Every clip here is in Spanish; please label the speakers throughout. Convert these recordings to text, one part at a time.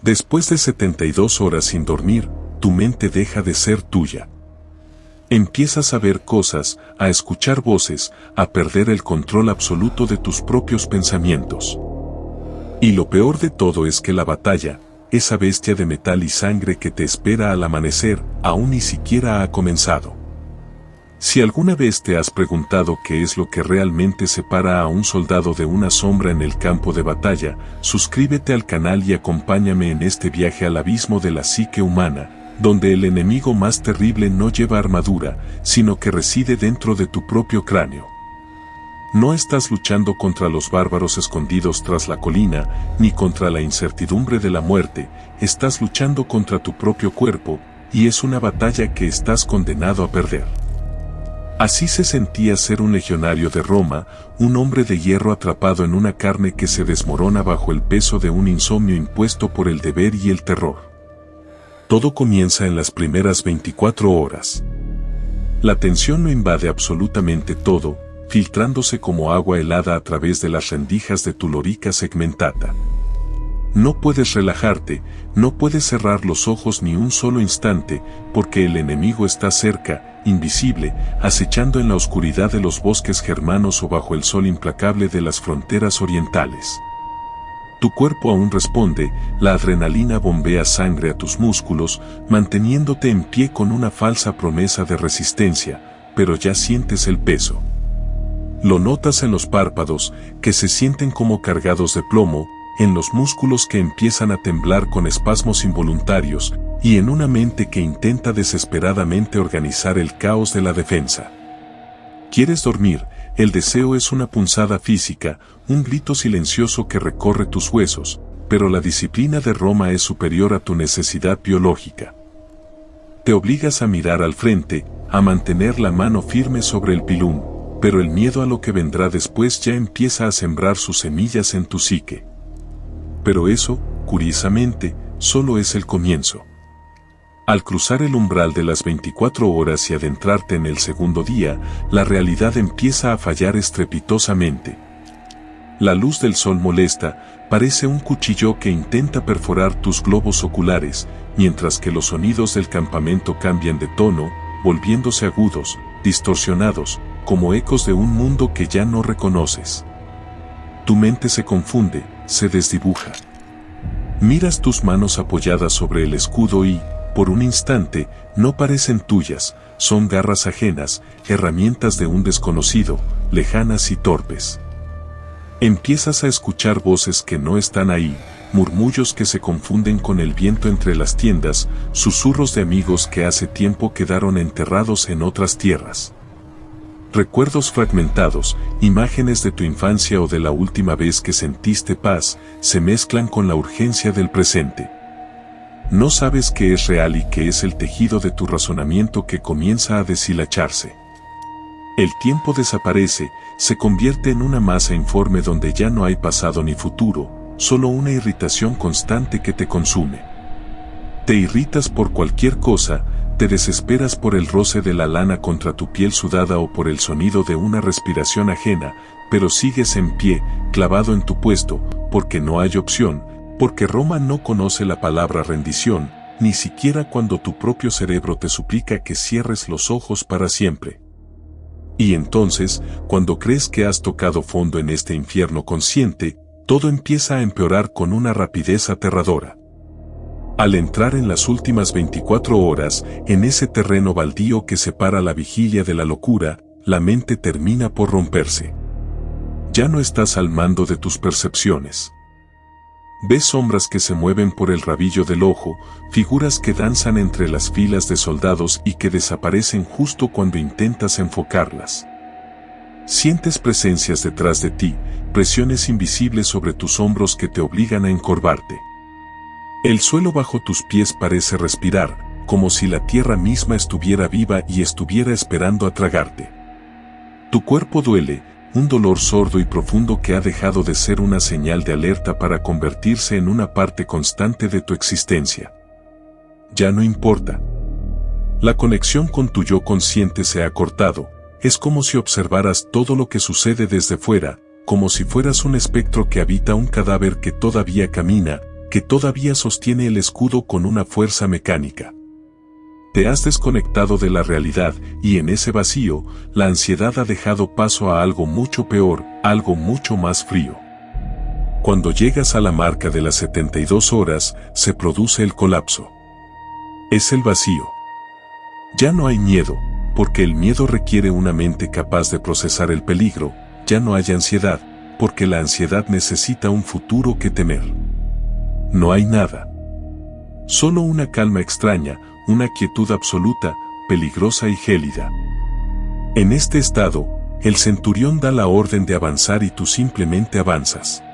Speaker 1: Después de 72 horas sin dormir, tu mente deja de ser tuya. Empiezas a ver cosas, a escuchar voces, a perder el control absoluto de tus propios pensamientos. Y lo peor de todo es que la batalla, esa bestia de metal y sangre que te espera al amanecer, aún ni siquiera ha comenzado. Si alguna vez te has preguntado qué es lo que realmente separa a un soldado de una sombra en el campo de batalla, suscríbete al canal y acompáñame en este viaje al abismo de la psique humana, donde el enemigo más terrible no lleva armadura, sino que reside dentro de tu propio cráneo. No estás luchando contra los bárbaros escondidos tras la colina, ni contra la incertidumbre de la muerte, estás luchando contra tu propio cuerpo, y es una batalla que estás condenado a perder. Así se sentía ser un legionario de Roma, un hombre de hierro atrapado en una carne que se desmorona bajo el peso de un insomnio impuesto por el deber y el terror. Todo comienza en las primeras 24 horas. La tensión lo invade absolutamente todo, filtrándose como agua helada a través de las rendijas de tu lorica segmentata. No puedes relajarte, no puedes cerrar los ojos ni un solo instante, porque el enemigo está cerca, invisible, acechando en la oscuridad de los bosques germanos o bajo el sol implacable de las fronteras orientales. Tu cuerpo aún responde, la adrenalina bombea sangre a tus músculos, manteniéndote en pie con una falsa promesa de resistencia, pero ya sientes el peso. Lo notas en los párpados, que se sienten como cargados de plomo, en los músculos que empiezan a temblar con espasmos involuntarios, y en una mente que intenta desesperadamente organizar el caos de la defensa. ¿Quieres dormir? El deseo es una punzada física, un grito silencioso que recorre tus huesos, pero la disciplina de Roma es superior a tu necesidad biológica. Te obligas a mirar al frente, a mantener la mano firme sobre el pilum, pero el miedo a lo que vendrá después ya empieza a sembrar sus semillas en tu psique. Pero eso, curiosamente, solo es el comienzo. Al cruzar el umbral de las 24 horas y adentrarte en el segundo día, la realidad empieza a fallar estrepitosamente. La luz del sol molesta, parece un cuchillo que intenta perforar tus globos oculares, mientras que los sonidos del campamento cambian de tono, volviéndose agudos, distorsionados, como ecos de un mundo que ya no reconoces. Tu mente se confunde, se desdibuja. Miras tus manos apoyadas sobre el escudo y, por un instante, no parecen tuyas, son garras ajenas, herramientas de un desconocido, lejanas y torpes. Empiezas a escuchar voces que no están ahí, murmullos que se confunden con el viento entre las tiendas, susurros de amigos que hace tiempo quedaron enterrados en otras tierras. Recuerdos fragmentados, imágenes de tu infancia o de la última vez que sentiste paz, se mezclan con la urgencia del presente. No sabes qué es real y qué es el tejido de tu razonamiento que comienza a deshilacharse. El tiempo desaparece, se convierte en una masa informe donde ya no hay pasado ni futuro, solo una irritación constante que te consume. Te irritas por cualquier cosa, te desesperas por el roce de la lana contra tu piel sudada o por el sonido de una respiración ajena, pero sigues en pie, clavado en tu puesto, porque no hay opción, porque Roma no conoce la palabra rendición, ni siquiera cuando tu propio cerebro te suplica que cierres los ojos para siempre. Y entonces, cuando crees que has tocado fondo en este infierno consciente, todo empieza a empeorar con una rapidez aterradora. Al entrar en las últimas 24 horas, en ese terreno baldío que separa la vigilia de la locura, la mente termina por romperse. Ya no estás al mando de tus percepciones. Ves sombras que se mueven por el rabillo del ojo, figuras que danzan entre las filas de soldados y que desaparecen justo cuando intentas enfocarlas. Sientes presencias detrás de ti, presiones invisibles sobre tus hombros que te obligan a encorvarte. El suelo bajo tus pies parece respirar, como si la tierra misma estuviera viva y estuviera esperando a tragarte. Tu cuerpo duele, un dolor sordo y profundo que ha dejado de ser una señal de alerta para convertirse en una parte constante de tu existencia. Ya no importa. La conexión con tu yo consciente se ha cortado, es como si observaras todo lo que sucede desde fuera, como si fueras un espectro que habita un cadáver que todavía camina, que todavía sostiene el escudo con una fuerza mecánica. Te has desconectado de la realidad y en ese vacío, la ansiedad ha dejado paso a algo mucho peor, algo mucho más frío. Cuando llegas a la marca de las 72 horas, se produce el colapso. Es el vacío. Ya no hay miedo, porque el miedo requiere una mente capaz de procesar el peligro. Ya no hay ansiedad, porque la ansiedad necesita un futuro que temer. No hay nada. Solo una calma extraña, una quietud absoluta, peligrosa y gélida. En este estado, el centurión da la orden de avanzar y tú simplemente avanzas.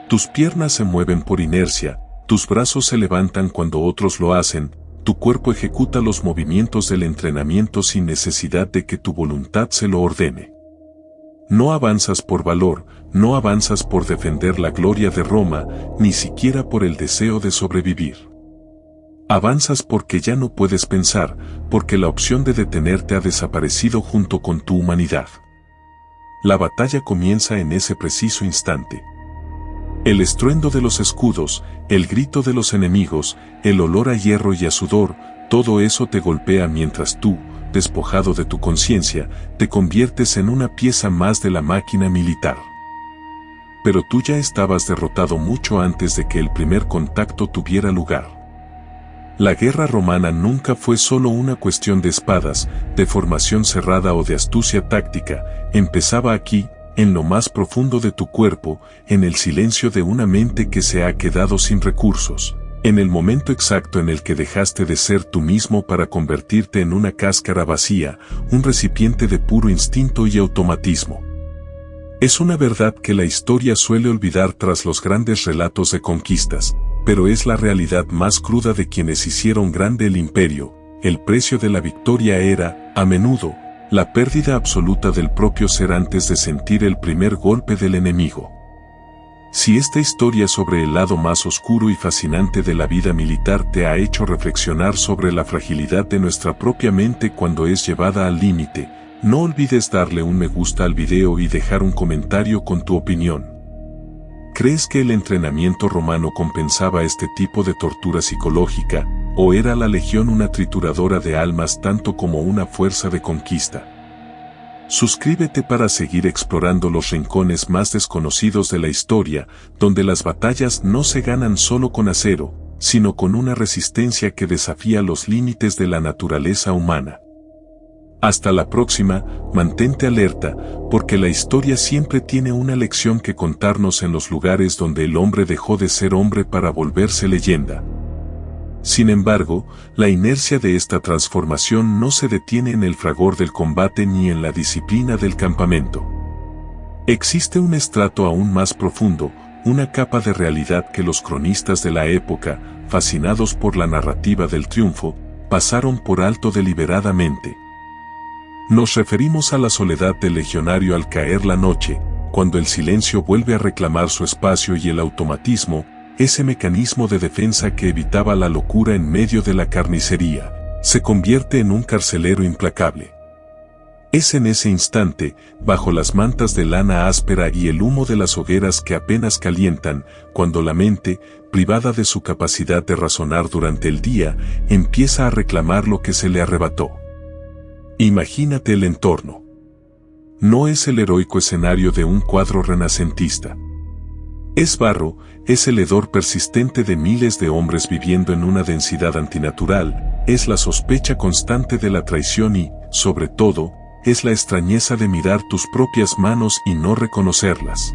Speaker 1: Tus piernas se mueven por inercia, tus brazos se levantan cuando otros lo hacen, tu cuerpo ejecuta los movimientos del entrenamiento sin necesidad de que tu voluntad se lo ordene. No avanzas por valor, no avanzas por defender la gloria de Roma, ni siquiera por el deseo de sobrevivir. Avanzas porque ya no puedes pensar, porque la opción de detenerte ha desaparecido junto con tu humanidad. La batalla comienza en ese preciso instante. El estruendo de los escudos, el grito de los enemigos, el olor a hierro y a sudor, todo eso te golpea mientras tú, despojado de tu conciencia, te conviertes en una pieza más de la máquina militar. Pero tú ya estabas derrotado mucho antes de que el primer contacto tuviera lugar. La guerra romana nunca fue solo una cuestión de espadas, de formación cerrada o de astucia táctica, empezaba aquí, en lo más profundo de tu cuerpo, en el silencio de una mente que se ha quedado sin recursos, en el momento exacto en el que dejaste de ser tú mismo para convertirte en una cáscara vacía, un recipiente de puro instinto y automatismo. Es una verdad que la historia suele olvidar tras los grandes relatos de conquistas, pero es la realidad más cruda de quienes hicieron grande el imperio. El precio de la victoria era, a menudo, la pérdida absoluta del propio ser antes de sentir el primer golpe del enemigo. Si esta historia sobre el lado más oscuro y fascinante de la vida militar te ha hecho reflexionar sobre la fragilidad de nuestra propia mente cuando es llevada al límite, no olvides darle un me gusta al video y dejar un comentario con tu opinión. ¿Crees que el entrenamiento romano compensaba este tipo de tortura psicológica, o era la legión una trituradora de almas tanto como una fuerza de conquista? Suscríbete para seguir explorando los rincones más desconocidos de la historia, donde las batallas no se ganan solo con acero, sino con una resistencia que desafía los límites de la naturaleza humana. Hasta la próxima, mantente alerta, porque la historia siempre tiene una lección que contarnos en los lugares donde el hombre dejó de ser hombre para volverse leyenda. Sin embargo, la inercia de esta transformación no se detiene en el fragor del combate ni en la disciplina del campamento. Existe un estrato aún más profundo, una capa de realidad que los cronistas de la época, fascinados por la narrativa del triunfo, pasaron por alto deliberadamente. Nos referimos a la soledad del legionario al caer la noche, cuando el silencio vuelve a reclamar su espacio y el automatismo, ese mecanismo de defensa que evitaba la locura en medio de la carnicería, se convierte en un carcelero implacable. Es en ese instante, bajo las mantas de lana áspera y el humo de las hogueras que apenas calientan, cuando la mente, privada de su capacidad de razonar durante el día, empieza a reclamar lo que se le arrebató. Imagínate el entorno. No es el heroico escenario de un cuadro renacentista. Es barro, es el hedor persistente de miles de hombres viviendo en una densidad antinatural, es la sospecha constante de la traición y, sobre todo, es la extrañeza de mirar tus propias manos y no reconocerlas.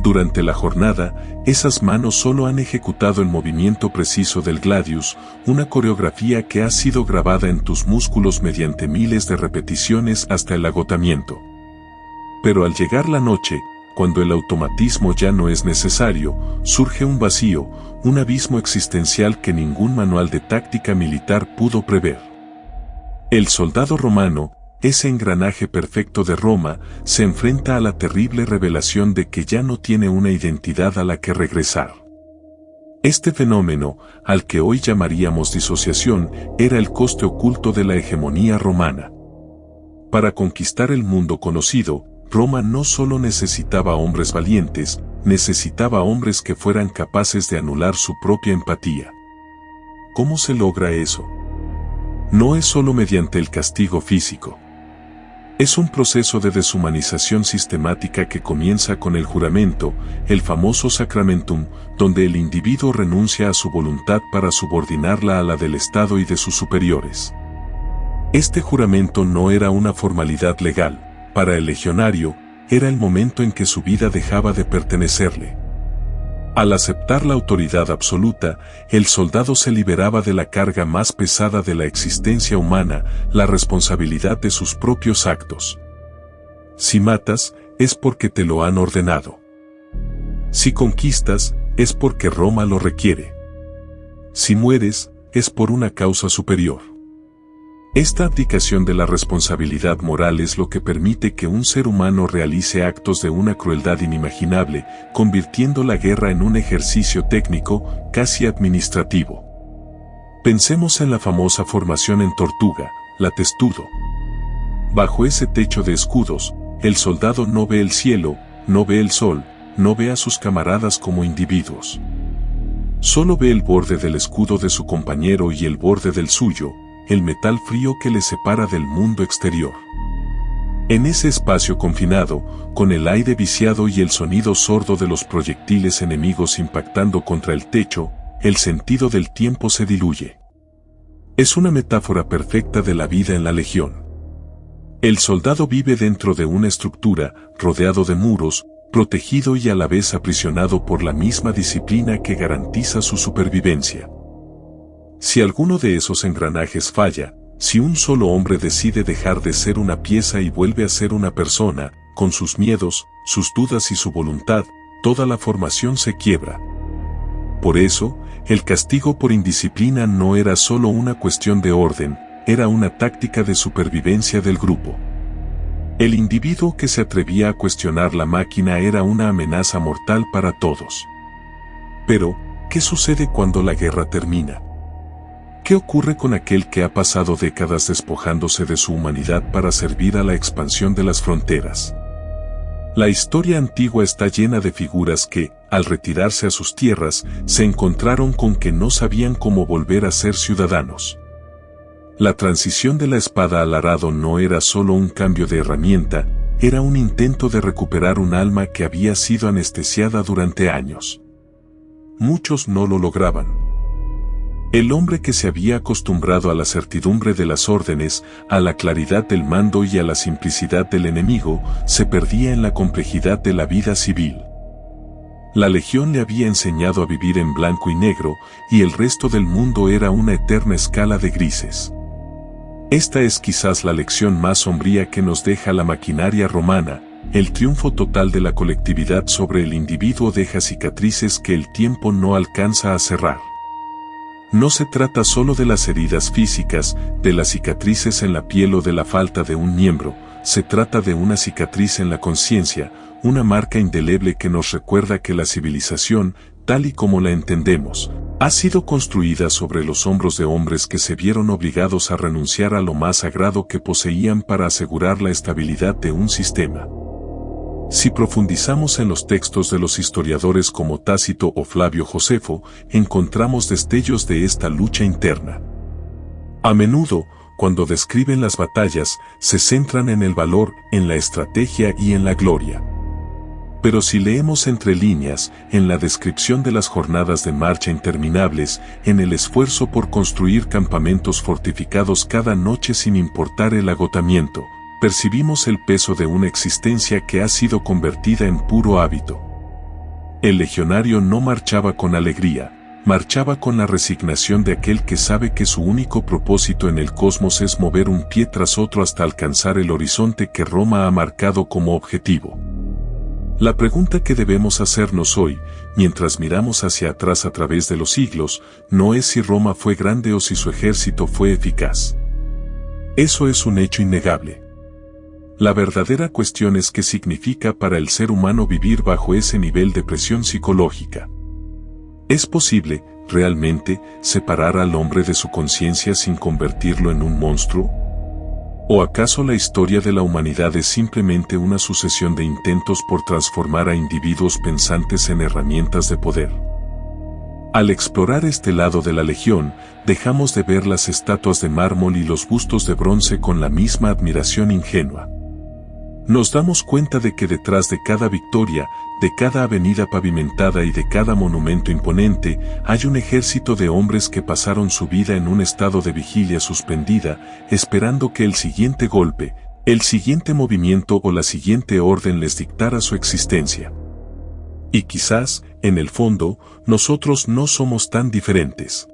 Speaker 1: Durante la jornada, esas manos solo han ejecutado el movimiento preciso del gladius, una coreografía que ha sido grabada en tus músculos mediante miles de repeticiones hasta el agotamiento. Pero al llegar la noche, cuando el automatismo ya no es necesario, surge un vacío, un abismo existencial que ningún manual de táctica militar pudo prever. El soldado romano, ese engranaje perfecto de Roma, se enfrenta a la terrible revelación de que ya no tiene una identidad a la que regresar. Este fenómeno, al que hoy llamaríamos disociación, era el coste oculto de la hegemonía romana. Para conquistar el mundo conocido, Roma no solo necesitaba hombres valientes, necesitaba hombres que fueran capaces de anular su propia empatía. ¿Cómo se logra eso? No es solo mediante el castigo físico. Es un proceso de deshumanización sistemática que comienza con el juramento, el famoso sacramentum, donde el individuo renuncia a su voluntad para subordinarla a la del Estado y de sus superiores. Este juramento no era una formalidad legal, para el legionario, era el momento en que su vida dejaba de pertenecerle. Al aceptar la autoridad absoluta, el soldado se liberaba de la carga más pesada de la existencia humana, la responsabilidad de sus propios actos. Si matas, es porque te lo han ordenado. Si conquistas, es porque Roma lo requiere. Si mueres, es por una causa superior. Esta abdicación de la responsabilidad moral es lo que permite que un ser humano realice actos de una crueldad inimaginable, convirtiendo la guerra en un ejercicio técnico, casi administrativo. Pensemos en la famosa formación en Tortuga, la Testudo. Bajo ese techo de escudos, el soldado no ve el cielo, no ve el sol, no ve a sus camaradas como individuos. Solo ve el borde del escudo de su compañero y el borde del suyo, el metal frío que le separa del mundo exterior. En ese espacio confinado, con el aire viciado y el sonido sordo de los proyectiles enemigos impactando contra el techo, el sentido del tiempo se diluye. Es una metáfora perfecta de la vida en la legión. El soldado vive dentro de una estructura, rodeado de muros, protegido y a la vez aprisionado por la misma disciplina que garantiza su supervivencia. Si alguno de esos engranajes falla, si un solo hombre decide dejar de ser una pieza y vuelve a ser una persona, con sus miedos, sus dudas y su voluntad, toda la formación se quiebra. Por eso, el castigo por indisciplina no era solo una cuestión de orden, era una táctica de supervivencia del grupo. El individuo que se atrevía a cuestionar la máquina era una amenaza mortal para todos. Pero, ¿qué sucede cuando la guerra termina? ¿Qué ocurre con aquel que ha pasado décadas despojándose de su humanidad para servir a la expansión de las fronteras? La historia antigua está llena de figuras que, al retirarse a sus tierras, se encontraron con que no sabían cómo volver a ser ciudadanos. La transición de la espada al arado no era solo un cambio de herramienta, era un intento de recuperar un alma que había sido anestesiada durante años. Muchos no lo lograban. El hombre que se había acostumbrado a la certidumbre de las órdenes, a la claridad del mando y a la simplicidad del enemigo, se perdía en la complejidad de la vida civil. La legión le había enseñado a vivir en blanco y negro, y el resto del mundo era una eterna escala de grises. Esta es quizás la lección más sombría que nos deja la maquinaria romana. El triunfo total de la colectividad sobre el individuo deja cicatrices que el tiempo no alcanza a cerrar. No se trata solo de las heridas físicas, de las cicatrices en la piel o de la falta de un miembro, se trata de una cicatriz en la conciencia, una marca indeleble que nos recuerda que la civilización, tal y como la entendemos, ha sido construida sobre los hombros de hombres que se vieron obligados a renunciar a lo más sagrado que poseían para asegurar la estabilidad de un sistema. Si profundizamos en los textos de los historiadores como Tácito o Flavio Josefo, encontramos destellos de esta lucha interna. A menudo, cuando describen las batallas, se centran en el valor, en la estrategia y en la gloria. Pero si leemos entre líneas, en la descripción de las jornadas de marcha interminables, en el esfuerzo por construir campamentos fortificados cada noche sin importar el agotamiento, percibimos el peso de una existencia que ha sido convertida en puro hábito. El legionario no marchaba con alegría, marchaba con la resignación de aquel que sabe que su único propósito en el cosmos es mover un pie tras otro hasta alcanzar el horizonte que Roma ha marcado como objetivo. La pregunta que debemos hacernos hoy, mientras miramos hacia atrás a través de los siglos, no es si Roma fue grande o si su ejército fue eficaz. Eso es un hecho innegable. La verdadera cuestión es qué significa para el ser humano vivir bajo ese nivel de presión psicológica. ¿Es posible, realmente, separar al hombre de su conciencia sin convertirlo en un monstruo? ¿O acaso la historia de la humanidad es simplemente una sucesión de intentos por transformar a individuos pensantes en herramientas de poder? Al explorar este lado de la Legión, dejamos de ver las estatuas de mármol y los bustos de bronce con la misma admiración ingenua. Nos damos cuenta de que detrás de cada victoria, de cada avenida pavimentada y de cada monumento imponente, hay un ejército de hombres que pasaron su vida en un estado de vigilia suspendida, esperando que el siguiente golpe, el siguiente movimiento o la siguiente orden les dictara su existencia. Y quizás, en el fondo, nosotros no somos tan diferentes.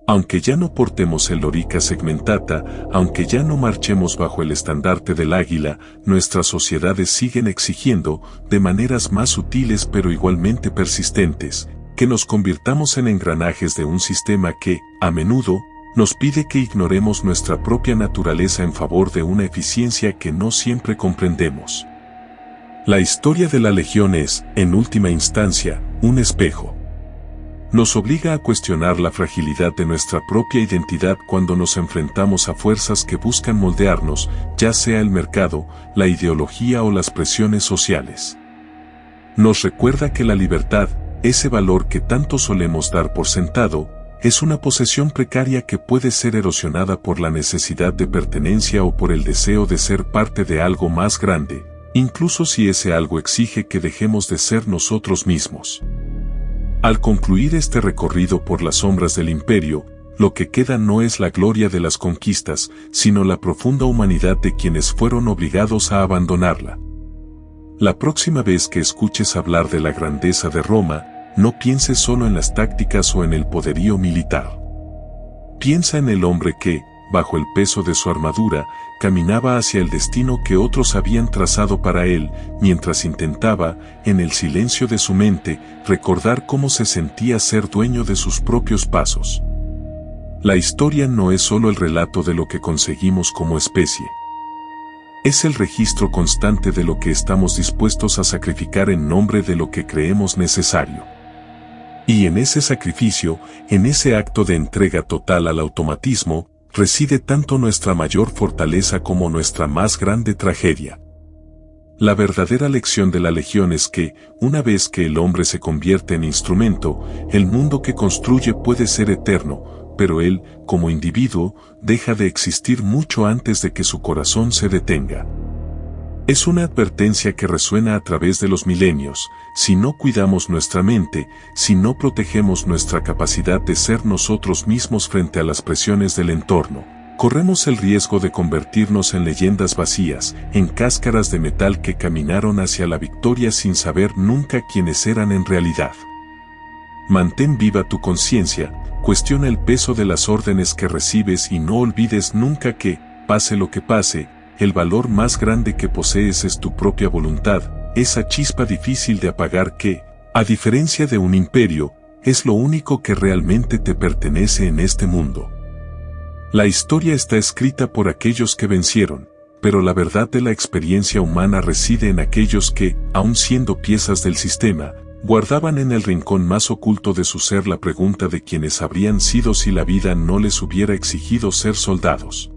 Speaker 1: Aunque ya no portemos el lorica segmentata, aunque ya no marchemos bajo el estandarte del águila, nuestras sociedades siguen exigiendo, de maneras más sutiles pero igualmente persistentes, que nos convirtamos en engranajes de un sistema que, a menudo, nos pide que ignoremos nuestra propia naturaleza en favor de una eficiencia que no siempre comprendemos. La historia de la Legión es, en última instancia, un espejo. Nos obliga a cuestionar la fragilidad de nuestra propia identidad cuando nos enfrentamos a fuerzas que buscan moldearnos, ya sea el mercado, la ideología o las presiones sociales. Nos recuerda que la libertad, ese valor que tanto solemos dar por sentado, es una posesión precaria que puede ser erosionada por la necesidad de pertenencia o por el deseo de ser parte de algo más grande, incluso si ese algo exige que dejemos de ser nosotros mismos. Al concluir este recorrido por las sombras del imperio, lo que queda no es la gloria de las conquistas, sino la profunda humanidad de quienes fueron obligados a abandonarla. La próxima vez que escuches hablar de la grandeza de Roma, no pienses solo en las tácticas o en el poderío militar. Piensa en el hombre que, bajo el peso de su armadura, caminaba hacia el destino que otros habían trazado para él, mientras intentaba, en el silencio de su mente, recordar cómo se sentía ser dueño de sus propios pasos. La historia no es solo el relato de lo que conseguimos como especie. Es el registro constante de lo que estamos dispuestos a sacrificar en nombre de lo que creemos necesario. Y en ese sacrificio, en ese acto de entrega total al automatismo, reside tanto nuestra mayor fortaleza como nuestra más grande tragedia. La verdadera lección de la Legión es que, una vez que el hombre se convierte en instrumento, el mundo que construye puede ser eterno, pero él, como individuo, deja de existir mucho antes de que su corazón se detenga. Es una advertencia que resuena a través de los milenios: si no cuidamos nuestra mente, si no protegemos nuestra capacidad de ser nosotros mismos frente a las presiones del entorno, corremos el riesgo de convertirnos en leyendas vacías, en cáscaras de metal que caminaron hacia la victoria sin saber nunca quiénes eran en realidad. Mantén viva tu conciencia, cuestiona el peso de las órdenes que recibes y no olvides nunca que, pase lo que pase, el valor más grande que posees es tu propia voluntad, esa chispa difícil de apagar que, a diferencia de un imperio, es lo único que realmente te pertenece en este mundo. La historia está escrita por aquellos que vencieron, pero la verdad de la experiencia humana reside en aquellos que, aun siendo piezas del sistema, guardaban en el rincón más oculto de su ser la pregunta de quiénes habrían sido si la vida no les hubiera exigido ser soldados.